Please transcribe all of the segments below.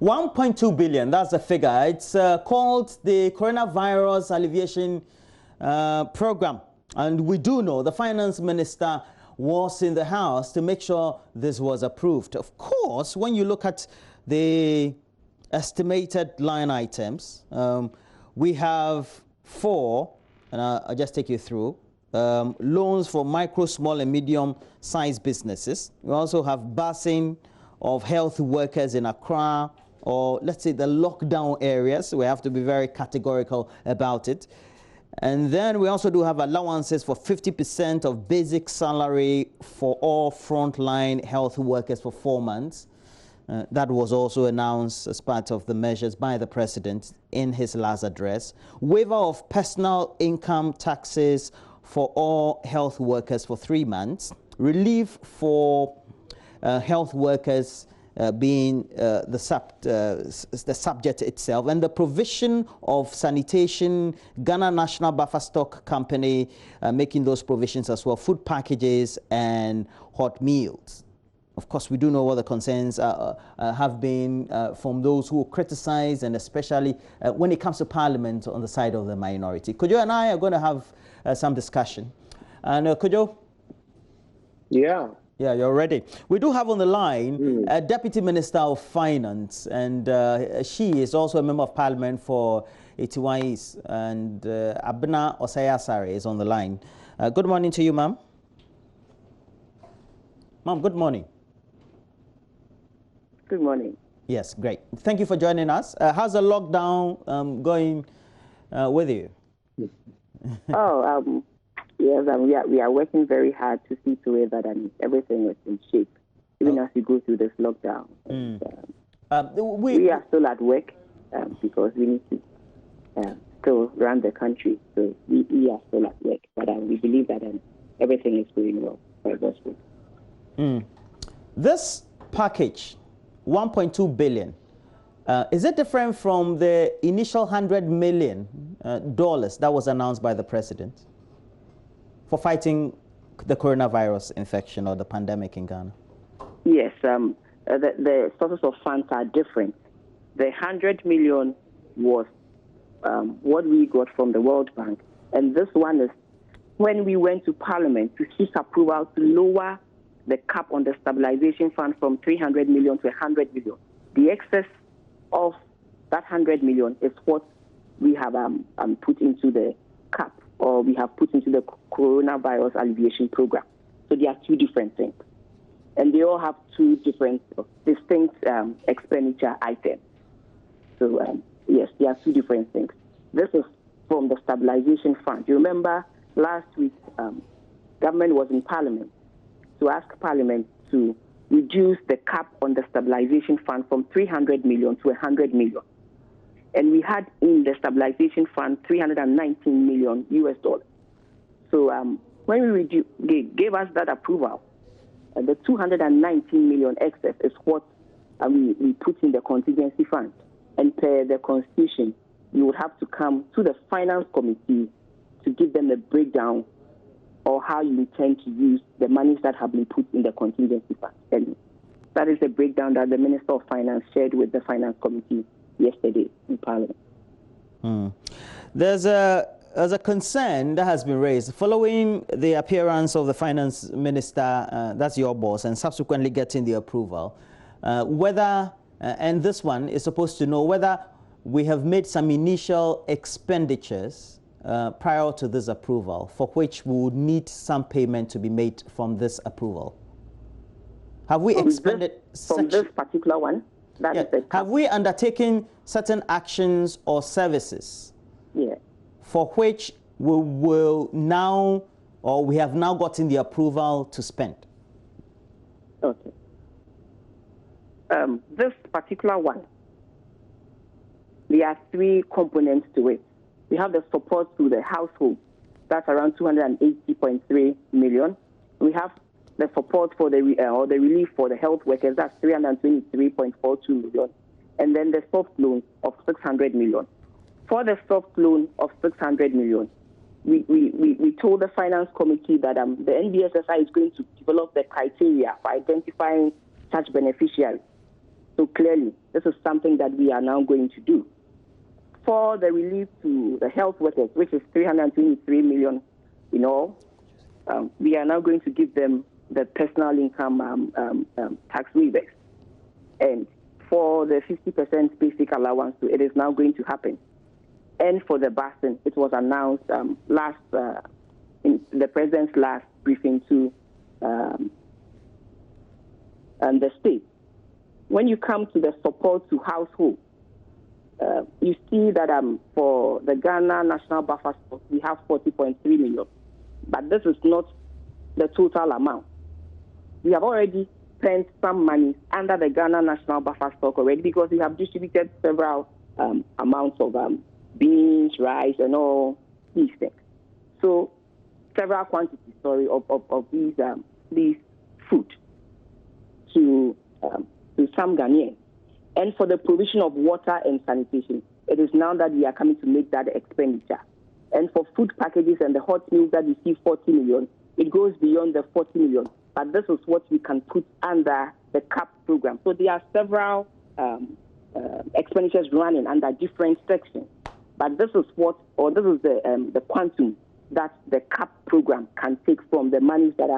1.2 billion, that's the figure. It's called the Coronavirus Alleviation Program. And we do know the finance minister was in the house to make sure this was approved. Of course, when you look at the estimated line items, we have 4, and I'll just take you through. Loans for micro, small, and medium-sized businesses. We also have busing of health workers in Accra, or let's say the lockdown areas. We have to be very categorical about it. And then we also do have allowances for 50% of basic salary for all frontline health workers for 4 months. That was also announced as part of the measures by the president in his last address. Waiver of personal income taxes for all health workers for 3 months. Relief for health workers being the subject itself, and the provision of sanitation, Ghana National Buffer Stock Company making those provisions as well, food packages and hot meals. Of course, we do know what the concerns have been from those who criticize, and especially when it comes to Parliament on the side of the minority. Kojo and I are going to have some discussion. And Kojo? Yeah. Yeah, you're ready. We do have on the line a Deputy Minister of Finance, and she is also a Member of Parliament for Etiwan East, and Abena Osei-Asare is on the line. Good morning to you, ma'am. Ma'am, good morning. Good morning. Yes, great. Thank you for joining us. How's the lockdown going with you? Yes, we are working very hard to see to it that everything is in shape, even as we go through this lockdown. We are still at work because we need to still run the country. So we are still at work, but we believe that everything is going well. This package, 1.2 billion, is it different from the initial $100 million that was announced by the president for fighting the coronavirus infection or the pandemic in Ghana? Yes, the sources of funds are different. The 100 million was what we got from the World Bank, and this one is when we went to Parliament to seek approval to lower the cap on the stabilization fund from 300 million to 100 million. The excess of that 100 million is what we have put into the cap, or we have put into the coronavirus alleviation program. So they are 2 different things. And they all have 2 different distinct expenditure items. So yes, they are 2 different things. This is from the stabilization fund. You remember last week, government was in Parliament to ask Parliament to reduce the cap on the stabilization fund from 300 million to 100 million. And we had in the stabilization fund $319 million US. So when we gave us that approval, the 219 million excess is what we put in the contingency fund. And per the Constitution, you would have to come to the Finance Committee to give them a breakdown or how you intend to use the monies that have been put in the contingency fund. And that is the breakdown that the Minister of Finance shared with the Finance Committee yesterday in Parliament. There's a concern that has been raised following the appearance of the Finance Minister, that's your boss, and subsequently getting the approval, whether, and this one is supposed to know whether we have made some initial expenditures prior to this approval, for which we would need some payment to be made from this approval. Have we expended from this particular one? Have we undertaken certain actions or services for which we will now, or we have now gotten the approval to spend? Okay. This particular one, there are 3 components to it. We have the support to the household, that's around 280.3 million. We have the support for the relief for the health workers, that's 323.42 million. And then the soft loan of 600 million. For the soft loan of 600 million, we told the Finance Committee that the NBSSI is going to develop the criteria for identifying such beneficiaries. So clearly, this is something that we are now going to do. For the relief to the health workers, which is 323 million in all, we are now going to give them the personal income tax waivers. And for the 50% basic allowance, it is now going to happen. And for the busing, it was announced in the president's last briefing to the state. When you come to the support to households, you see that for the Ghana National Buffer Stock, we have 40.3 million. But this is not the total amount. We have already spent some money under the Ghana National Buffer Stock already because we have distributed several amounts of beans, rice, and all these things. So several quantities, of these food to some Ghanaians. And for the provision of water and sanitation, it is now that we are coming to make that expenditure. And for food packages and the hot meals that receive 40 million, it goes beyond the 40 million. But this is what we can put under the CAP program. So there are several expenditures running under different sections. But this is the quantum that the CAP program can take from the monies that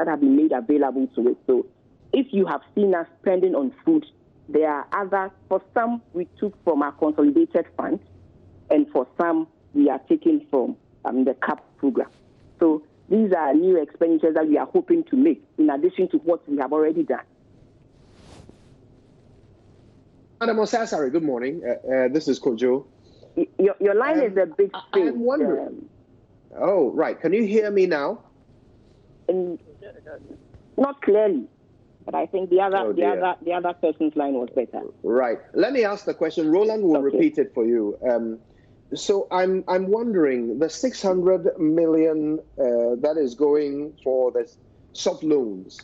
have been made available to it. So if you have seen us spending on food, there are others. For some, we took from our consolidated funds, and for some, we are taking from the CAP program. So these are new expenditures that we are hoping to make, in addition to what we have already done. Madam Osei-Asare, good morning. This is Kojo. Your line is a bit faint. I'm wondering. Oh, right. Can you hear me now? Not clearly, but I think the other person's line was better. Right. Let me ask the question. Roland will repeat it for you. So I'm wondering, the 600 million that is going for the soft loans.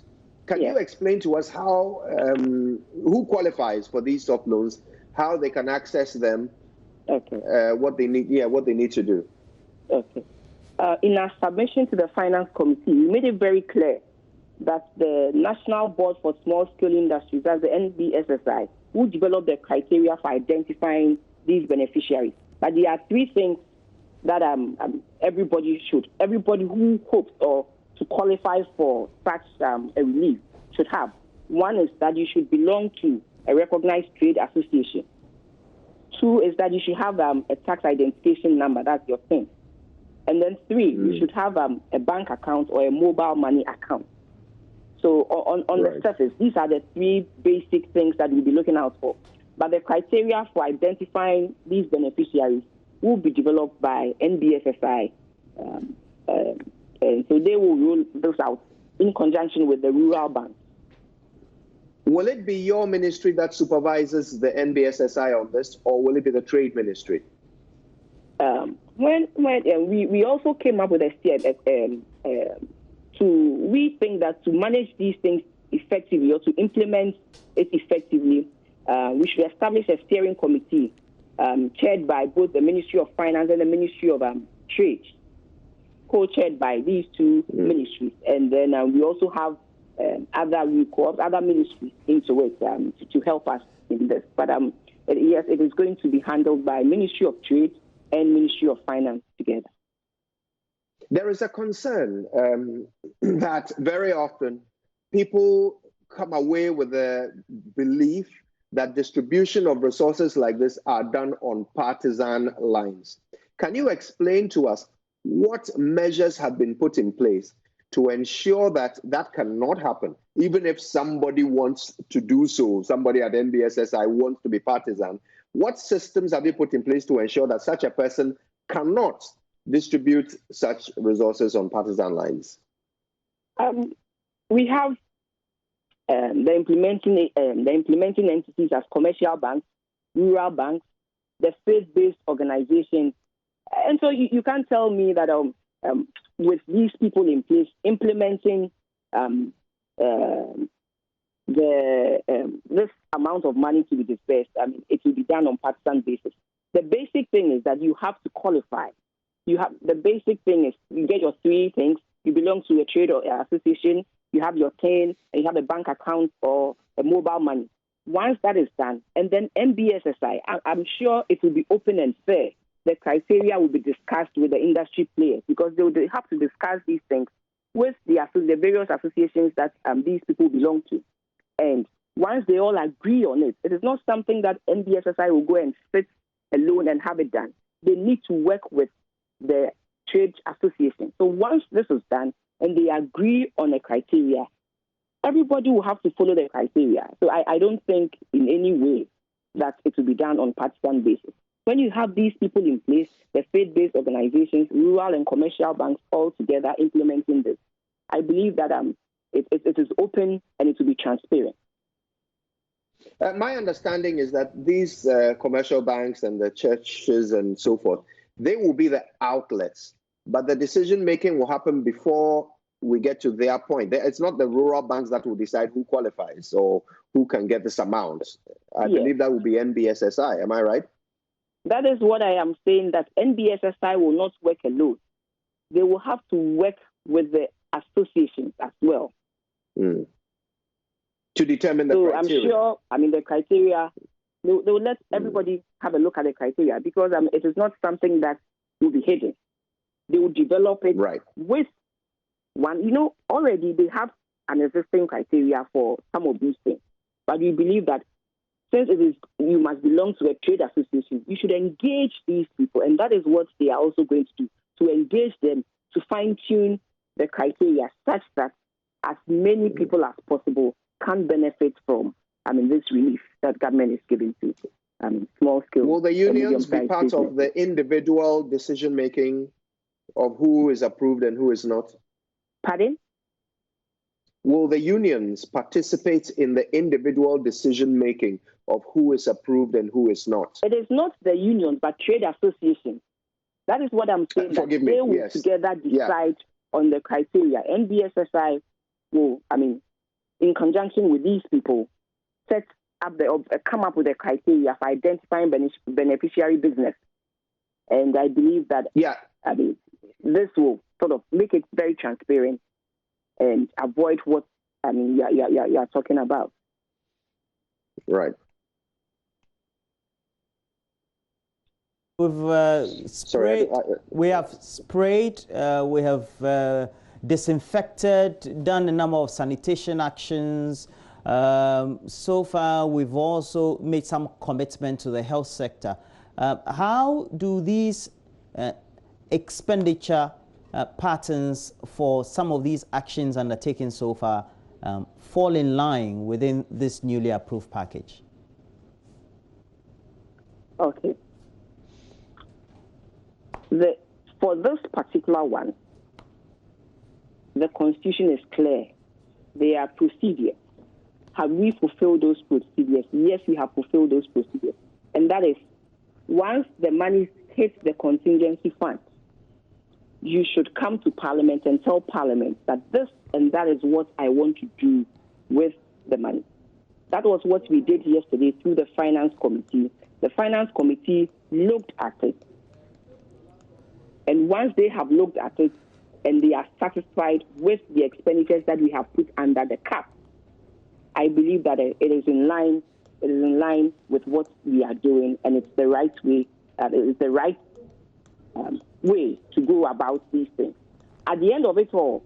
Can you explain to us how who qualifies for these soft loans, how they can access them, what they need to do? Okay. In our submission to the Finance Committee, we made it very clear that the National Board for Small-Scale Industries, that's the NBSSI, will develop the criteria for identifying these beneficiaries. But there are three things that everybody who hopes or to qualify for such a relief should have. One is that you should belong to a recognized trade association. Two is that you should have a tax identification number, that's your thing. And then three, you should have a bank account or a mobile money account. So on the surface, these are the three basic things that we'll be looking out for. But the criteria for identifying these beneficiaries will be developed by NBSSI. And so they will roll those out in conjunction with the rural banks. Will it be your ministry that supervises the NBSSI on this, or will it be the Trade Ministry? We also came up with a steer we think that to manage these things effectively or to implement it effectively, we should establish a steering committee chaired by both the Ministry of Finance and the Ministry of Trade, co-chaired by these two ministries. And then we also have other ministries into it to help us in this. But yes, it is going to be handled by Ministry of Trade and Ministry of Finance together. There is a concern that very often people come away with the belief that distribution of resources like this are done on partisan lines. Can you explain to us what measures have been put in place to ensure that that cannot happen, even if somebody wants to do so, somebody at NBSSI wants to be partisan? What systems have you put in place to ensure that such a person cannot distribute such resources on partisan lines? We have the implementing entities as commercial banks, rural banks, the faith-based organizations. And so you can't tell me that with these people in place implementing this amount of money to be dispersed, it will be done on partisan basis. The basic thing is that you have to qualify. The basic thing is you get your three things. You belong to a trade or association, you have your TIN, and you have a bank account or a mobile money. once that is done, and then NBSSI, I'm sure it will be open and fair. The criteria will be discussed with the industry players because they will have to discuss these things with the various associations that these people belong to. And once they all agree on it, it is not something that NBSSI will go and sit alone and have it done. They need to work with the trade association. So once this is done and they agree on a criteria, everybody will have to follow the criteria. So I don't think in any way that it will be done on partisan basis. When you have these people in place, the faith-based organizations, rural and commercial banks all together implementing this, I believe that it is open and it will be transparent. My understanding is that these commercial banks and the churches and so forth, they will be the outlets, but the decision-making will happen before we get to their point. It's not the rural banks that will decide who qualifies or who can get this amount. I believe that will be NBSSI. Am I right? That is what I am saying, that NBSSI will not work alone. They will have to work with the associations as well. To determine the criteria. I'm sure, the criteria, they will let everybody have a look at the criteria because it is not something that will be hidden. They will develop it with one. Already they have an existing criteria for some of these things. But we believe that since you must belong to a trade association, you should engage these people. And that is what they are also going to do, to engage them, to fine-tune the criteria such that as many people as possible can benefit from this relief that government is giving to small scale. Will the unions be part of the individual decision-making of who is approved and who is not? Pardon? Will the unions participate in the individual decision-making of who is approved and who is not? It is not the unions, but trade associations. That is what I'm saying. They will together decide on the criteria. NBSSI will, in conjunction with these people, come up with a criteria for identifying beneficiary business. And I believe that this will sort of make it very transparent and avoid what you're talking about. Right. We've sprayed. We have sprayed. We have disinfected. Done a number of sanitation actions. So far, we've also made some commitment to the health sector. How do these expenditure patterns for some of these actions undertaken so far fall in line within this newly approved package? Okay. For this particular one, the Constitution is clear. There are procedures. Have we fulfilled those procedures? Yes, we have fulfilled those procedures. And that is, once the money hits the contingency fund, you should come to Parliament and tell Parliament that this and that is what I want to do with the money. That was what we did yesterday through the Finance Committee. The Finance Committee looked at it. And once they have looked at it and they are satisfied with the expenditures that we have put under the cap, I believe that it is in line. It is in line with what we are doing, and it's the right way. It's the right way to go about these things. At the end of it all,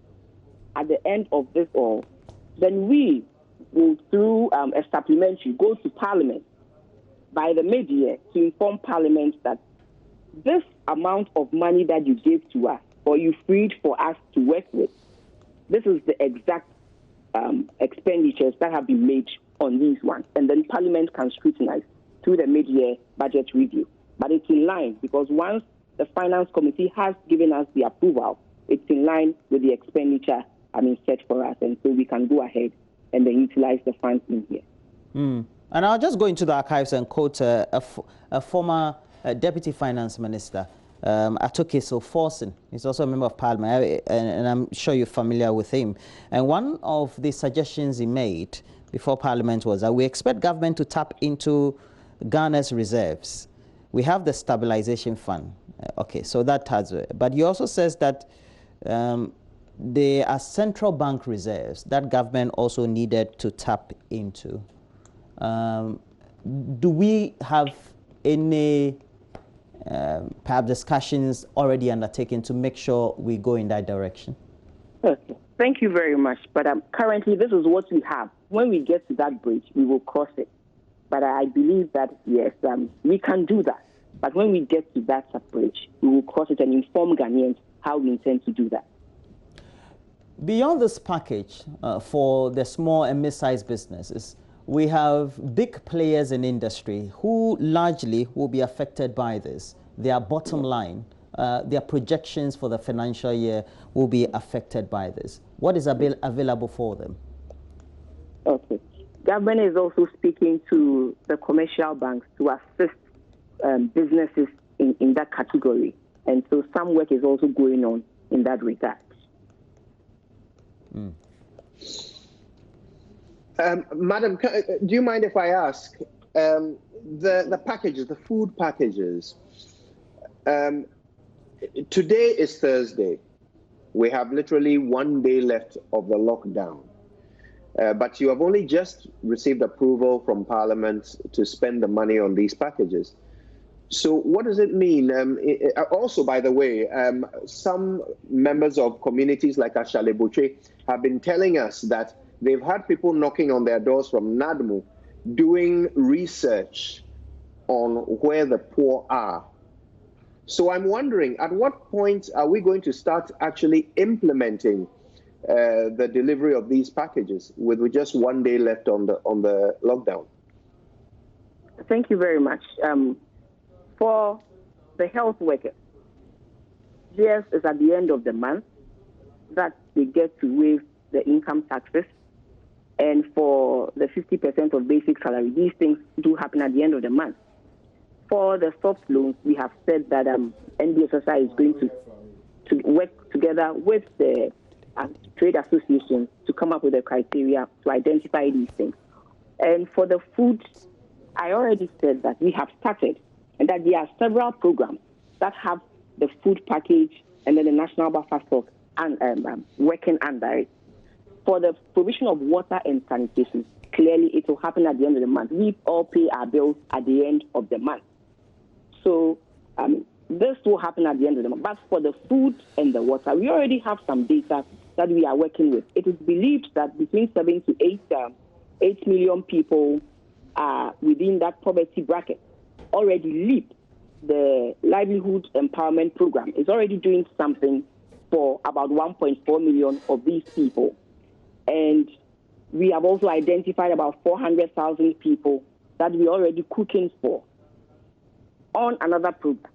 at the end of this all, then we will, through a supplementary, go to Parliament by the mid-year to inform Parliament that this amount of money that you gave to us or you freed for us to work with, this is the exact expenditures that have been made on these ones. And then Parliament can scrutinize through the mid-year budget review. But it's in line because once the Finance Committee has given us the approval, it's in line with the expenditure set for us. And so we can go ahead and then utilize the funds in here. And I'll just go into the archives and quote a former Deputy Finance Minister, Atokeso Forson. He's also a member of Parliament, and I'm sure you're familiar with him. And one of the suggestions he made before Parliament was that we expect government to tap into Ghana's reserves. We have the stabilization fund. Okay, so that has, but he also says that there are central bank reserves that government also needed to tap into. Do we have any perhaps discussions already undertaken to make sure we go in that direction? Okay. Thank you very much. But currently, this is what we have. When we get to that bridge, we will cross it. But I believe that, yes, we can do that. But when we get to that bridge, we will cross it and inform Ghanaians how we intend to do that. Beyond this package for the small and mid-sized businesses, we have big players in industry who largely will be affected by this. Their bottom line, their projections for the financial year will be affected by this. What is available for them? Okay. Government is also speaking to the commercial banks to assist businesses in that category. And so some work is also going on in that regard. Madam, do you mind if I ask, the packages, the food packages, today is Thursday. We have literally 1 day left of the lockdown. But you have only just received approval from Parliament to spend the money on these packages. So what does it mean? Also, by the way, some members of communities like Ashaleboche have been telling us that they've had people knocking on their doors from NADMU doing research on where the poor are. So I'm wondering, at what point are we going to start actually implementing the delivery of these packages with just 1 day left on the lockdown? Thank you very much. For the health workers, theirs is at the end of the month that they get to waive the income taxes. And for the 50% of basic salary, these things do happen at the end of the month. For the soft loans, we have said that NBSSI is going to work together with the trade associations to come up with a criteria to identify these things. And for the food, I already said that we have started and that there are several programs that have the food package and then the national buffer stock and working under it. For the provision of water and sanitation, clearly it will happen at the end of the month. We all pay our bills at the end of the month. So this will happen at the end of the month. But for the food and the water, we already have some data that we are working with. It is believed that between 7 to 8 million people are within that poverty bracket. Already LEAP, the Livelihood Empowerment Program, is already doing something for about 1.4 million of these people. And we have also identified about 400,000 people that we're already cooking for on another program,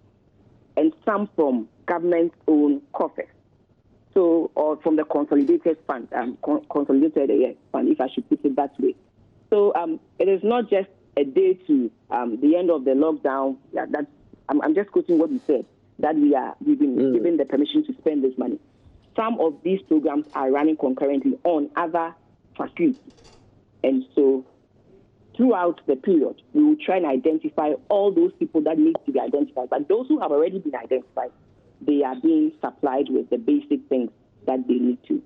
and some from government-owned coffers. So, or from the consolidated fund, consolidated fund, if I should put it that way. So it is not just a day to the end of the lockdown. Yeah, that's, I'm just quoting what you said, that we've been given the permission to spend this money. Some of these programs are running concurrently on other facilities. And so throughout the period, we will try and identify all those people that need to be identified. But those who have already been identified, they are being supplied with the basic things that they need to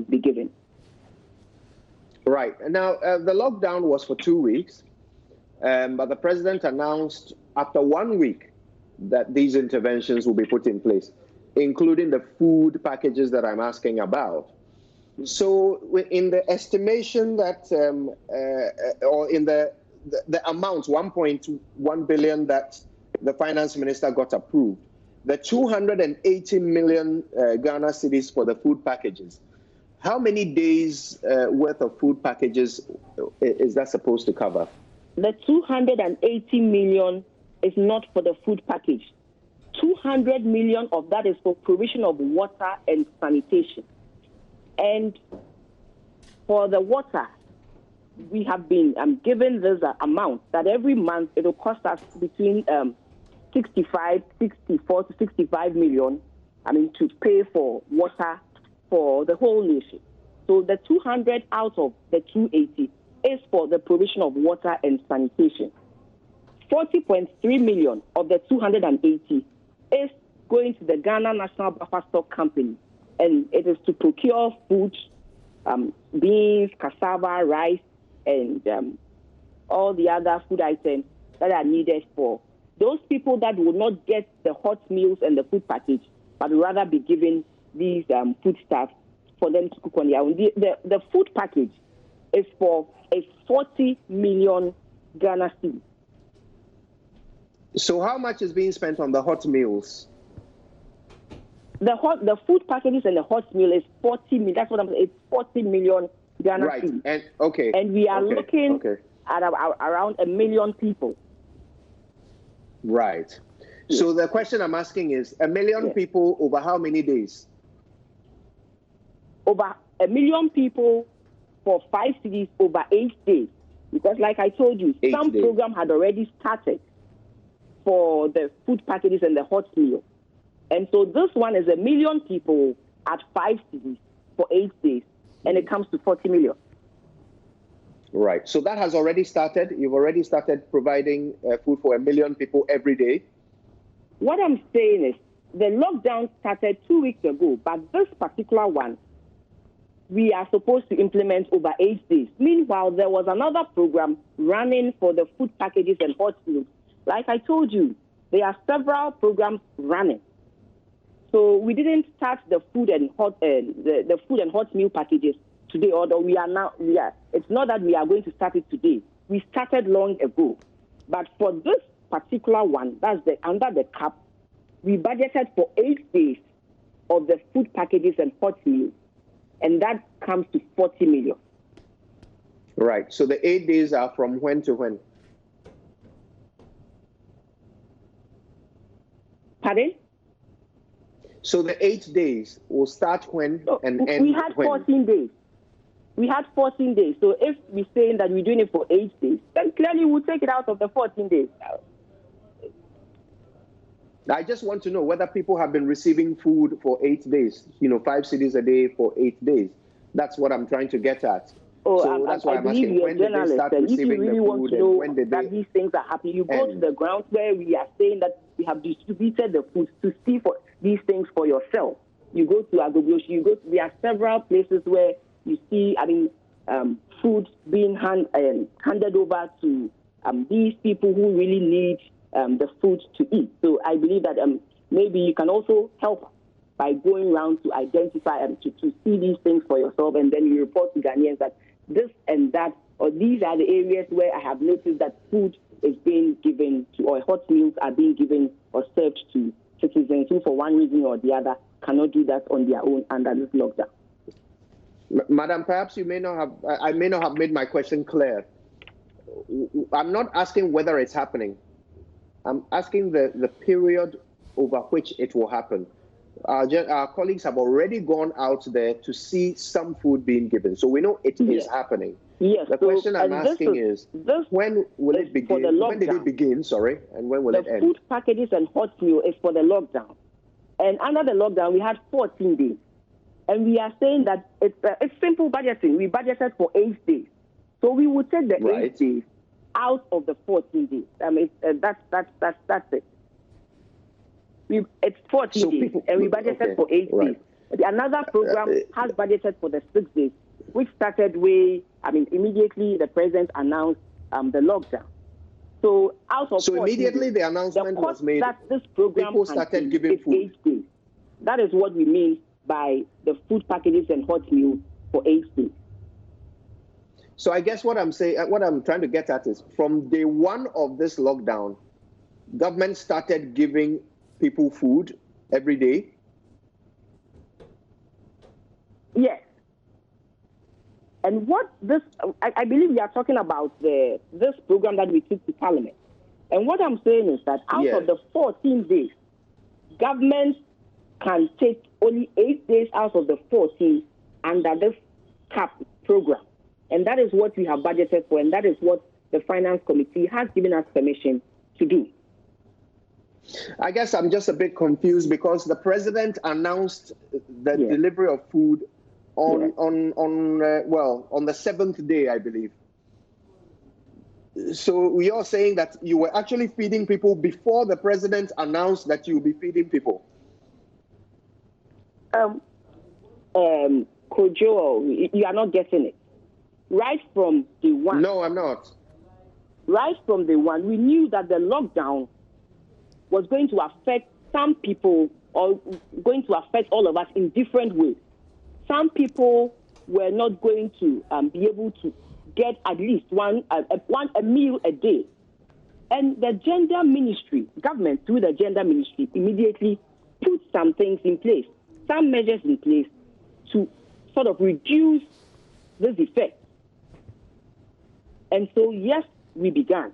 be given. Right. Now, the lockdown was for 2 weeks, but the president announced after 1 week that these interventions will be put in place, including the food packages that I'm asking about. So in the estimation that, or in the amount, 1.1 billion that the finance minister got approved, the 280 million Ghana cedis for the food packages, how many days worth of food packages is that supposed to cover? The 280 million is not for the food package. 200 million of that is for provision of water and sanitation. And for the water, we have been given this amount that every month it will cost us between 64 to 65 million, to pay for water for the whole nation. So the 200 out of the 280 is for the provision of water and sanitation. 40.3 million of the 280 is going to the Ghana National Buffer Stock Company, and it is to procure food, beans, cassava, rice, and all the other food items that are needed for those people that will not get the hot meals and the food package, but rather be given these food stuff for them to cook on their own. The food package is for a 40 million Ghana cedis. So how much is being spent on the hot meals? The food packages and the hot meal is 40 million. That's what I'm saying. It's 40 million Ghana cedis. Right. And we are looking at around 1 million people. Right. Yes. So the question I'm asking is 1 million people over how many days? Over 1 million people for 5 cities over 8 days. Because like I told you, some program had already started for the food packages and the hot meal. And so this one is 1 million people at 5 cities for 8 days, and it comes to 40 million. Right. So that has already started. You've already started providing food for 1 million people every day. What I'm saying is the lockdown started 2 weeks ago, but this particular one, we are supposed to implement over 8 days. Meanwhile, there was another program running for the food packages and hot meals. Like I told you, there are several programs running. So we didn't start the food and hot the food and hot meal packages today, although it's not that we are going to start it today. We started long ago. But for this particular one, that's under the cap, we budgeted for 8 days of the food packages and hot meals, and that comes to 40 million. Right. So the 8 days are from when to when? Pardon? So the 8 days will start when and end when? We had 14 days. We had 14 days. So if we're saying that we're doing it for 8 days, then clearly we'll take it out of the 14 days. I just want to know whether people have been receiving food for 8 days, 5 cities a day for 8 days. That's what I'm trying to get at. So that's why I'm asking, when did they start receiving the food and when did they... these things are happening, you go to the ground where we are saying that we have distributed the food to see for these things for yourself. You go to Agogloshi, there are several places where you see, food being handed over to these people who really need the food to eat. So I believe that maybe you can also help by going around to identify and to see these things for yourself, and then you report to Ghanaians that this and that, or these are the areas where I have noticed that food is being given to, or hot meals are being given or served to citizens who, for one reason or the other, cannot do that on their own under this lockdown. Madam, perhaps I may not have made my question clear. I'm not asking whether it's happening. I'm asking the period over which it will happen. Our colleagues have already gone out there to see some food being given. So we know it is happening. Yes. The question I'm asking is when will it begin? When did it begin, and when will it end? The food packages and hot meal is for the lockdown. And under the lockdown, we had 14 days. And we are saying that it's simple budgeting. We budgeted for 8 days. So we would take the 8 days out of the 14 days. That's it. It's 14 days, and we budgeted for 8 days. Another program has budgeted for the 6 days, which started immediately the president announced the lockdown. So out of immediately the announcement was made, that this program people started giving food. 8 days. That is what we mean by the food packages and hot meals for 8 days. So I guess what I'm trying to get at is, from day one of this lockdown, government started giving people food every day? Yes. And what this, I believe we are talking about this program that we took to Parliament. And what I'm saying is that out of the 14 days, government can take only 8 days out of the 14 under this CAP program. And that is what we have budgeted for, and that is what the Finance Committee has given us permission to do. I guess I'm just a bit confused because the president announced the delivery of food on the 7th day, I believe. So we are saying that you were actually feeding people before the president announced that you will be feeding people. Kojo, you are not getting it. Right from day one. No, I'm not. right from day one, we knew that the lockdown was going to affect some people or going to affect all of us in different ways. Some people were not going to be able to get at least a meal a day. And the gender ministry, government through the gender ministry, immediately put some things in place, some measures in place to sort of reduce this effect. And so, yes, we began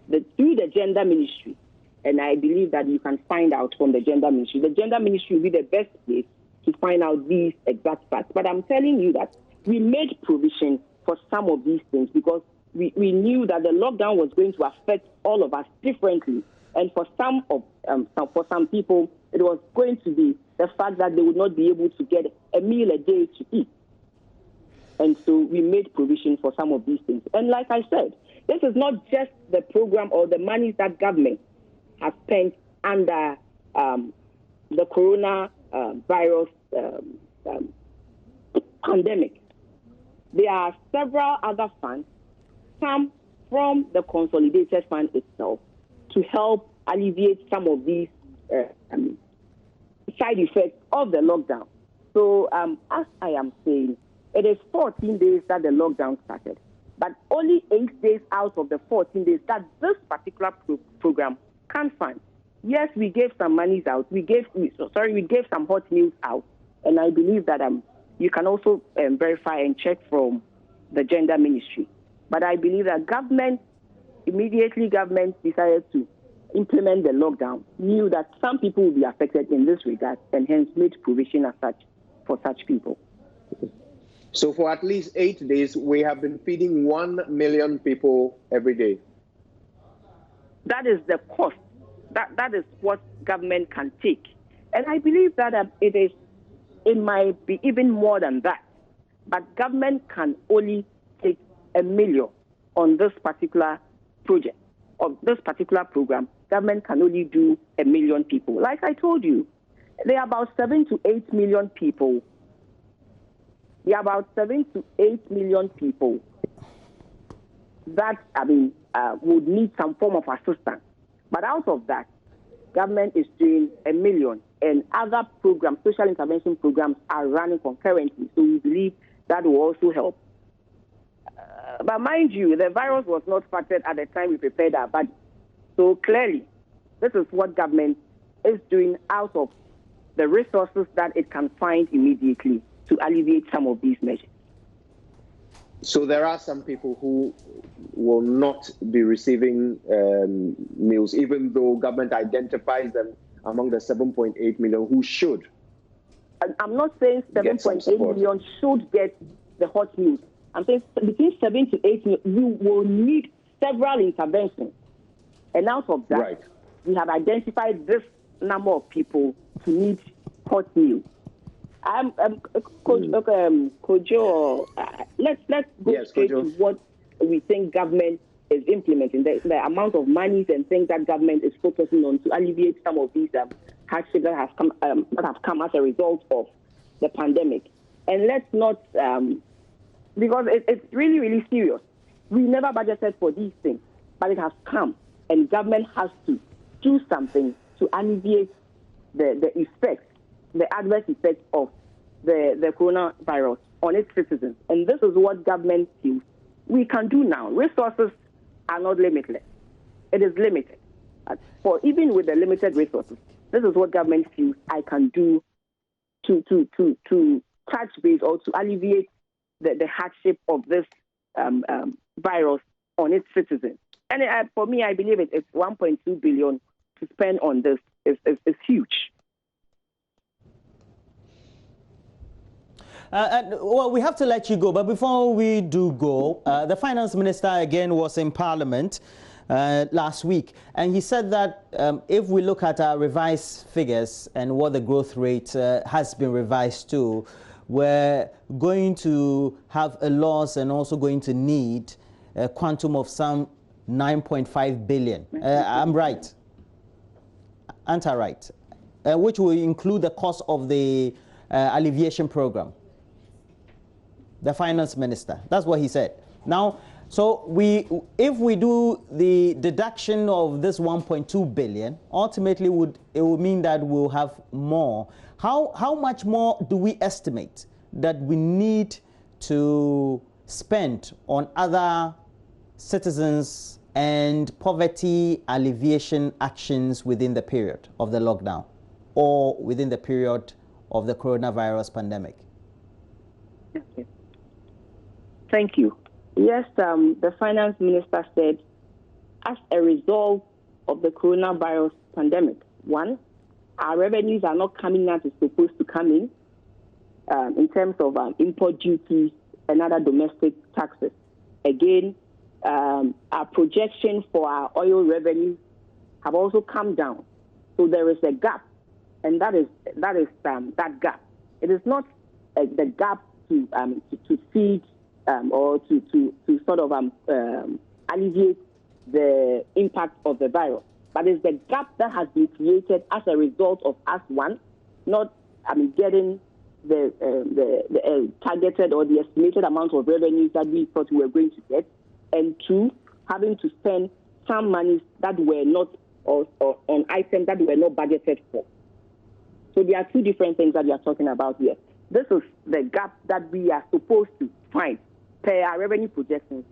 through the gender ministry. And I believe that you can find out from the gender ministry. The gender ministry will be the best place to find out these exact facts. But I'm telling you that we made provision for some of these things because we knew that the lockdown was going to affect all of us differently. And for some people, it was going to be the fact that they would not be able to get a meal a day to eat. And so we made provision for some of these things. And like I said, this is not just the program or the money that government has spent under the coronavirus pandemic. There are several other funds, some from the consolidated fund itself, to help alleviate some of these side effects of the lockdown. So as I am saying, it is 14 days that the lockdown started, but only 8 days out of the 14 days that this particular program can fund. Yes, we gave some monies out. We gave some hot meals out, and I believe that you can also verify and check from the gender ministry. But I believe that government decided to implement the lockdown, knew that some people will be affected in this regard, and hence made provision as such for such people. So for at least 8 days, we have been feeding 1 million people every day. That is the cost. That is what government can take. And I believe that it might be even more than that. But government can only take 1 million on this particular project, or this particular program. Government can only do 1 million people. Like I told you, there are about 7 to 8 million people. There are about 7 to 8 million people that, would need some form of assistance. But out of that, government is doing 1 million, and other programs, social intervention programs, are running concurrently. So we believe that will also help. But mind you, the virus was not factored at the time we prepared our budget. So clearly, this is what government is doing out of the resources that it can find immediately to alleviate some of these measures. So there are some people who will not be receiving meals, even though government identifies them among the 7.8 million who should. I'm not saying 7.8 million should get the hot meals. I'm saying between 7 to 8 million, we will need several interventions. And out of that, we have identified this number of people to need hot meals. Kojo, let's go straight to what we think government is implementing, the amount of monies and things that government is focusing on to alleviate some of these hardships that have come as a result of the pandemic. And let's not, because it's really, really serious. We never budgeted for these things, but it has come, and government has to do something to alleviate the effects, the adverse effects of the coronavirus on its citizens. And this is what government feels we can do now. Resources are not limitless. It is limited. For even with the limited resources, this is what government feels I can do to touch base or to alleviate the hardship of this virus on its citizens. And for me, I believe it's 1.2 billion to spend on this is huge. Well, we have to let you go, but before we do go, the finance minister again was in Parliament last week, and he said that if we look at our revised figures and what the growth rate has been revised to, we're going to have a loss and also going to need a quantum of some 9.5 billion. I'm right. Aren't I right? Which will include the cost of the Alleviation Program. The finance minister. That's what he said. Now, So if we do the deduction of this 1.2 billion, ultimately it would mean that we'll have more. How much more do we estimate that we need to spend on other citizens and poverty alleviation actions within the period of the lockdown or within the period of the coronavirus pandemic? Okay. Thank you. Yes, the finance minister said, as a result of the coronavirus pandemic, one, our revenues are not coming as it's supposed to come in terms of import duties and other domestic taxes. Again, our projection for our oil revenues have also come down. So there is a gap, and that is that gap. It is not the gap to feed or to sort of alleviate the impact of the virus, but it's the gap that has been created as a result of us, one, not getting the targeted or the estimated amount of revenues that we thought we were going to get, and two, having to spend some monies that were not or on items that were not budgeted for. So there are two different things that we are talking about here. This is the gap that we are supposed to find. Per our revenue projections,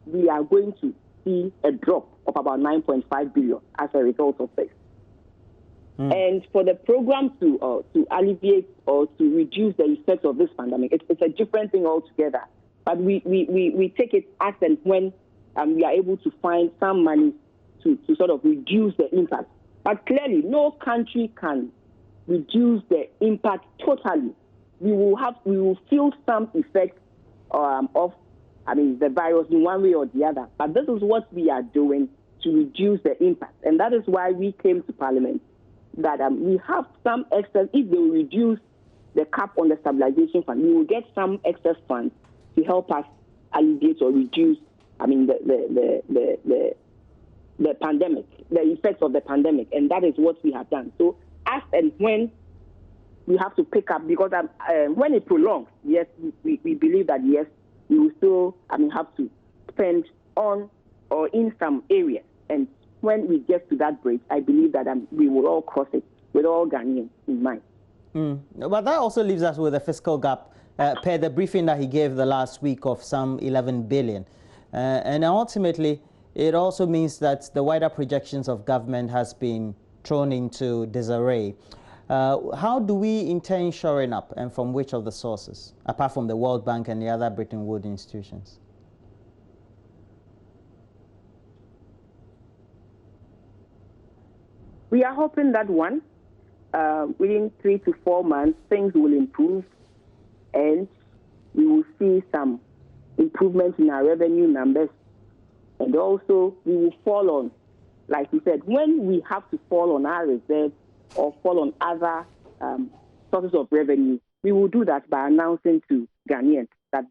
we are going to see a drop of about 9.5 billion as a result of this. And for the program to alleviate or to reduce the effects of this pandemic, it's a different thing altogether. But we take it as and when we are able to find some money to sort of reduce the impact. But clearly, no country can reduce the impact totally. We will feel some effect of the virus in one way or the other. But this is what we are doing to reduce the impact. And that is why we came to Parliament, that we have some excess. If they will reduce the cap on the stabilization fund, we will get some excess funds to help us alleviate or reduce the pandemic, the effects of the pandemic. And that is what we have done. So as and when we have to pick up, because when it prolongs, yes, we believe that, yes, we will still have to spend on or in some areas. And when we get to that bridge, I believe that we will all cross it with all Ghanaians in mind. But that also leaves us with a fiscal gap, per the briefing that he gave the last week, of some 11 billion. And ultimately, it also means that the wider projections of government has been thrown into disarray. How do we intend shoring up, and from which of the sources, apart from the World Bank and the other Bretton Woods institutions? We are hoping that within 3 to 4 months, things will improve, and we will see some improvement in our revenue numbers. And also, we will fall on, like we said, when we have to fall on our reserves or fall on other sources of revenue, we will do that by announcing to Ghanaians that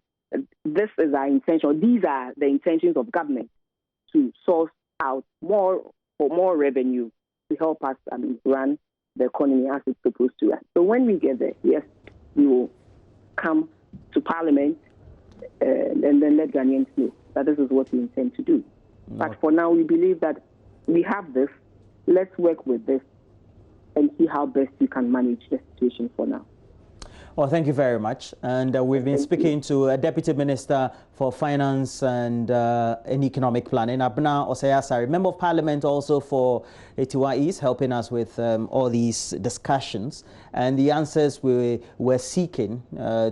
this is our intention, or these are the intentions of government to source out more revenue to help us run the economy as it's supposed to run. So when we get there, yes, we will come to Parliament and then let Ghanaians know that this is what we intend to do. But for now, we believe that we have this. Let's work with this and see how best we can manage the situation for now. Well, thank you very much. And we've been speaking to a Deputy Minister for Finance and Economic Planning, Abena Osei-Asare, Member of Parliament also for Etiwa East, helping us with all these discussions and the answers we were seeking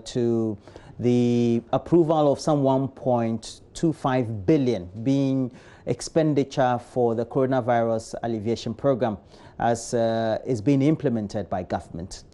to the approval of some 1.25 billion being expenditure for the coronavirus alleviation program as is being implemented by government.